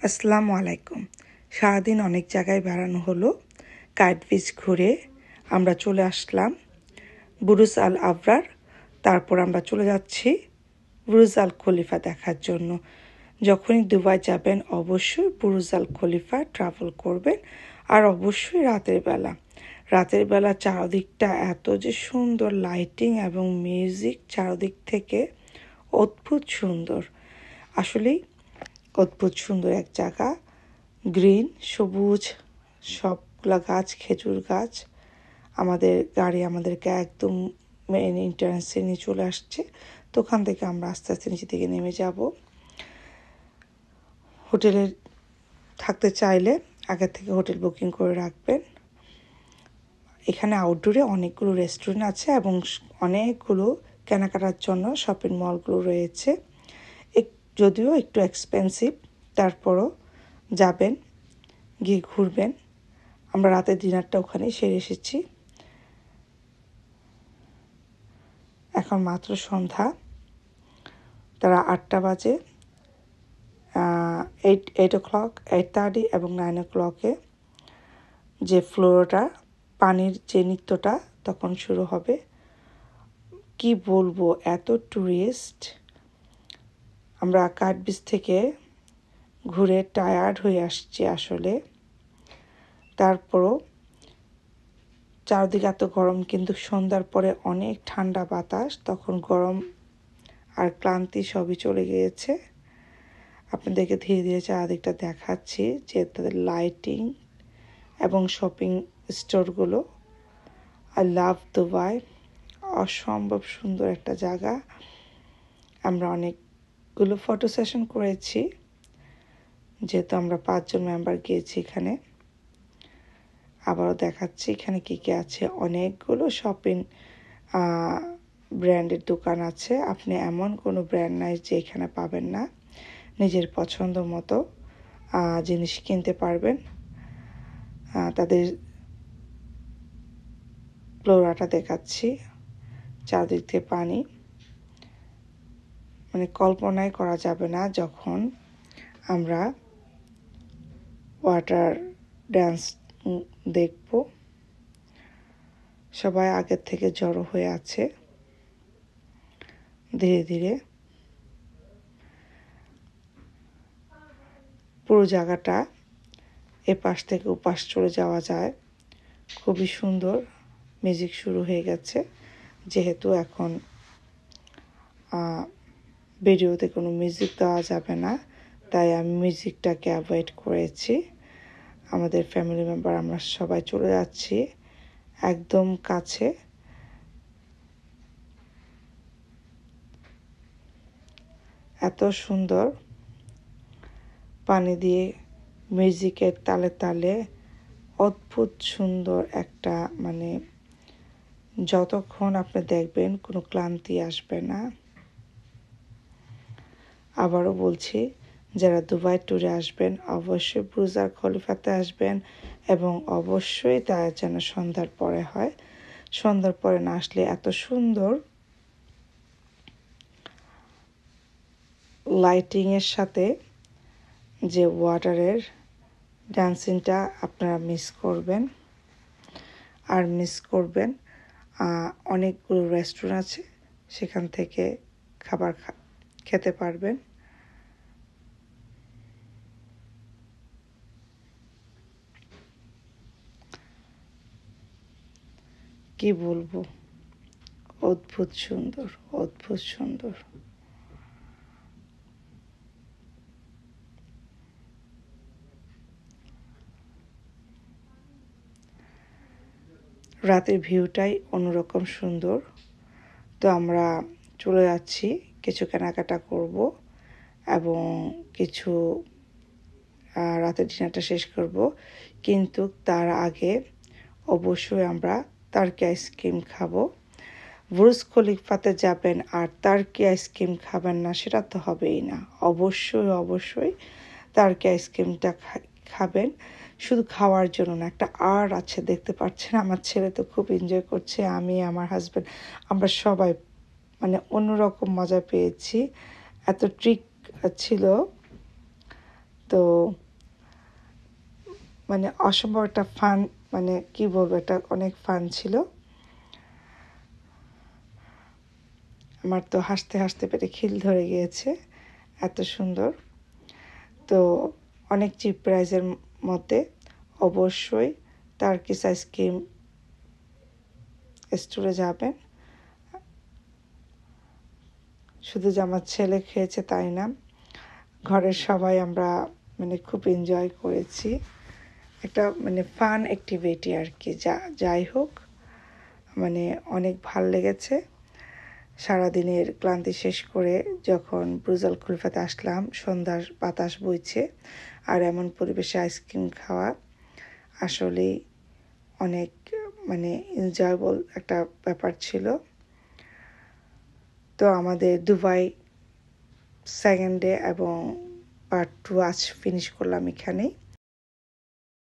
আসসালামু আলাইকুম। সারাদিন অনেক জায়গায় বেড়ানো হলো। কাইট বিচ ঘুরে আমরা চলে আসলাম বুরুজ আল আবরার। তারপর আমরা চলে যাচ্ছি বুরুজ আল খলিফা দেখার জন্য। যখনই দুবাই যাবেন অবশ্যই বুরুজ আল খলিফা ট্রাভেল করবেন, আর অবশ্যই রাতের বেলা চারদিকটা এত যে সুন্দর লাইটিং এবং মিউজিক, চারদিক থেকে অদ্ভুত সুন্দর। আসলেই অদ্ভুত সুন্দর এক জায়গা। গ্রিন, সবুজ সবগুলা গাছ, খেজুর গাছ। আমাদের গাড়ি আমাদেরকে একদম মেইন এন্ট্রান্সে নিয়ে চলে আসছে। তো ওখান থেকে আমরা আস্তে আস্তে নিচে থেকে নেমে যাব। হোটেলে থাকতে চাইলে আগে থেকে হোটেল বুকিং করে রাখবেন। এখানে আউটডোরে অনেকগুলো রেস্টুরেন্ট আছে এবং অনেকগুলো কেনাকাটার জন্য শপিং মলগুলো রয়েছে। যদিও একটু এক্সপেন্সিভ, তারপরও যাবেন, গিয়ে ঘুরবেন। আমরা রাতের ডিনারটা ওখানেই সেরে এসেছি। এখন মাত্র সন্ধ্যা, তারা 8টা বাজে। 8:30 এবং 9 যে ফ্লোরটা পানির যে নৃত্যটা তখন শুরু হবে। কি বলবো, এত ট্যুরিস্ট। আমরা কাইট বিচ থেকে ঘুরে টায়ার্ড হয়ে আসছি আসলে। তারপরও চারদিকে এত গরম, কিন্তু সন্ধ্যার পরে অনেক ঠান্ডা বাতাস, তখন গরম আর ক্লান্তি সবই চলে গিয়েছে। আপনাদেরকে ধীরে ধীরে চারদিকটা দেখাচ্ছি যে তাদের লাইটিং এবং শপিং স্টোরগুলো। আই লাভ দুবাই, অসম্ভব সুন্দর একটা জায়গা। আমরা অনেকগুলো ফটো সেশন করেছি, যেহেতু আমরা 5 জন মেম্বার গিয়েছি এখানে। আবারও দেখাচ্ছি এখানে কী কী আছে। অনেকগুলো শপিং ব্র্যান্ডের দোকান আছে। আপনি এমন কোনো ব্র্যান্ড নাই যে এখানে পাবেন না। নিজের পছন্দ মতো জিনিস কিনতে পারবেন। তাদের ফ্লোরাটা দেখাচ্ছি, চারদিক থেকে পানি, মানে কল্পনাই করা যাবে না যখন আমরা ওয়াটার ড্যান্স দেখব। সবাই আগের থেকে জড়ো হয়ে আছে। ধীরে ধীরে পুরো জায়গাটা এপাশ থেকে ওপাশ চলে যাওয়া যায়। খুবই সুন্দর। মিউজিক শুরু হয়ে গেছে। যেহেতু এখন ভিডিওতে কোনো মিউজিক দেওয়া যাবে না, তাই আমি মিউজিকটাকে অ্যাভয়েড করেছি। আমাদের ফ্যামিলি মেম্বার আমরা সবাই চলে যাচ্ছি একদম কাছে। এত সুন্দর পানি দিয়ে মিউজিকের তালে তালে অদ্ভুত সুন্দর একটা, মানে যতক্ষণ আপনি দেখবেন কোনো ক্লান্তি আসবে না। আবারও বলছি, যারা দুবাই ট্যুরে আসবেন অবশ্যই বুরুজ আল খলিফাতে আসবেন, এবং অবশ্যই তা যেন সন্ধ্যার পরে হয়। সন্ধ্যার পরে না আসলে এত সুন্দর লাইটিংয়ের সাথে যে ওয়াটারের ড্যান্সিংটা আপনারা মিস করবেন। আর মিস করবেন অনেকগুলো রেস্টুরেন্ট আছে, সেখান থেকে খাবার খেতে পারবেন। কি বলবো, অদ্ভুত সুন্দর, অদ্ভুত সুন্দর। রাতের ভিউটাই অন্যরকম সুন্দর। তো আমরা চলে যাচ্ছি, কিছু কেনাকাটা করব এবং কিছু রাতের ডিনারটা শেষ করব। কিন্তু তার আগে অবশ্যই আমরা টার্কি আইসক্রিম খাবো। বুরুজ খলিফাতে যাবেন আর টার্কি আইসক্রিম খাবেন না, সেটা তো হবেই না। অবশ্যই অবশ্যই টার্কি আইসক্রিমটা খাবেন, শুধু খাওয়ার জন্য না, একটা আর্ট আছে, দেখতে পাচ্ছেন। আমার ছেলে তো খুব এনজয় করছে, আমি, আমার হাজব্যান্ড, আমরা সবাই মানে অন্যরকম মজা পেয়েছি। এত ট্রিক ছিল, তো মানে অসম্ভব একটা ফান, মানে কি বলবো, এটা অনেক ফান ছিল। আমার তো হাসতে হাসতে পেটে খিল ধরে গিয়েছে, এত সুন্দর। তো অনেক চিপ প্রাইজের মধ্যে অবশ্যই টার্কিশ আইসক্রিম স্টোরে যাবেন। শুধু যে আমার ছেলে খেয়েছে তাই না, ঘরের সবাই আমরা মানে খুব এনজয় করেছি। একটা মানে ফান অ্যাক্টিভিটি আর কি, যাই হোক, মানে অনেক ভাল লেগেছে। সারাদিনের ক্লান্তি শেষ করে যখন বুর্জ আল খলিফাতে আসলাম, সন্ধ্যার বাতাস বইছে আর এমন পরিবেশে আইসক্রিম খাওয়া আসলেই অনেক মানে এনজয়েবল একটা ব্যাপার ছিল। তো আমাদের দুবাই সেকেন্ড ডে এবং পার্ট 2 আজ ফিনিশ করলাম এখানেই।